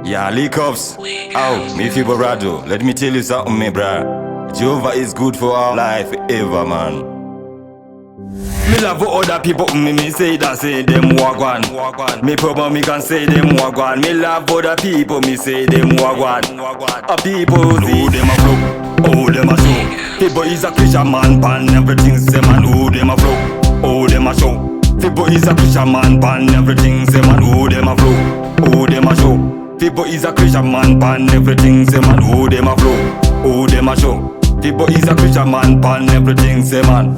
Yeah, leak ups. Oh, me Fibhoradho. Let me tell you something, me bruh. Jehovah is good for our life ever, man. Me love for other people, me say that say them wagwan. Me problem me can say them wagwan. Me love for other people, me say them wagwan. A people see them a flow, oh them a show. People is a Christian man, pan everything say man, oh them a flow, oh them a show. People is a Christian man, pan everything say man, oh them a flow, oh them a show. People is a Christian man, pan everything say man, oh them a flow, oh them a show. People is a Christian man, pan everything say man.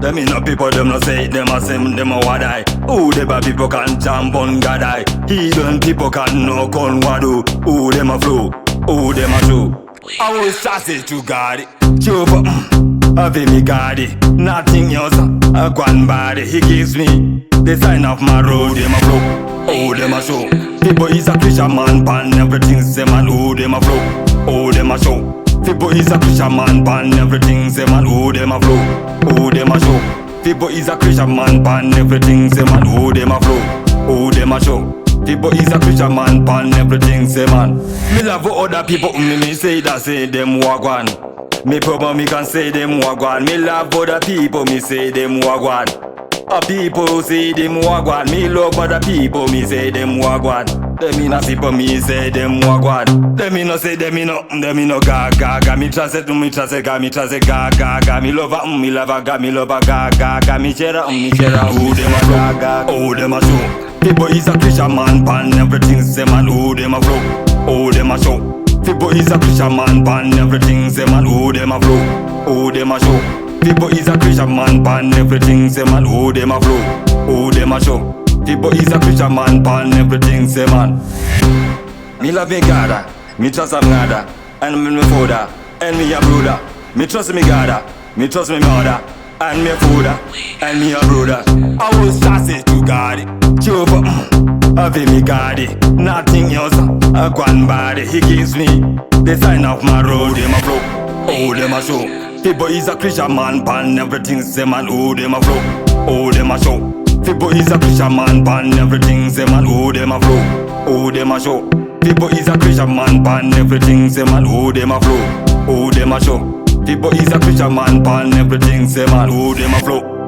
Them in a people, them no say them a same, them a wadai. Who them a people can jump on gadai. Heathen people can knock on wadu. Who them a flow, who them a show. I will say to God, Jehovah, I feel me God. Nothing else, a grand body. He gives me the sign of my road. Them a flow, who them a show. People is a Christian man, pan everything say man. Who them a flow, who them a show. People is a Christian man, pan everything say man. Who them a flow, who them a show. People is a Christian man, pan everything say man. Who them a flow, who them a show. People is a Christian man, pan everything say man. Me love for other people, me say that say them wagwan. Me problem me can say them wagwan. Me love for other people, me say them wagwan. A people say them wagwan. Me love other people, me say them wagwan. Them in a people, me say them wagwan. Them in no say them in no ga ga ga. Me trust ga, me trust ga ga ga. Me love a ga, me love a ga ga ga. Me share who them a ga ga, who them a show. People is a Christian man, pan everything say man. Who them a flow, who them a show. People is a Christian man, pan everything say man. Who them a flow, who them a show. People is a Christian man, pan everything say man. Who them a flow, who them a show. People is a Christian man, pan everything say man. Me love me God, me trust me mother, and me father, and me a brother. Me trust me God, me trust me mother, and me father, and me a brother. I will say to God, Jehovah, I feel me God. Nothing else, a grand body. He gives me the sign of my road. Them a flow, oh them a show. People is a Christian man, pan everything say man. Who them a flow, who them a show. People is a Christian man, pan everything say man. Who them a flow, who them a show. People is a Christian man, pan everything say man. Who them a flow, who them a show. People is a Christian man, pan everything say man. Who them a flow.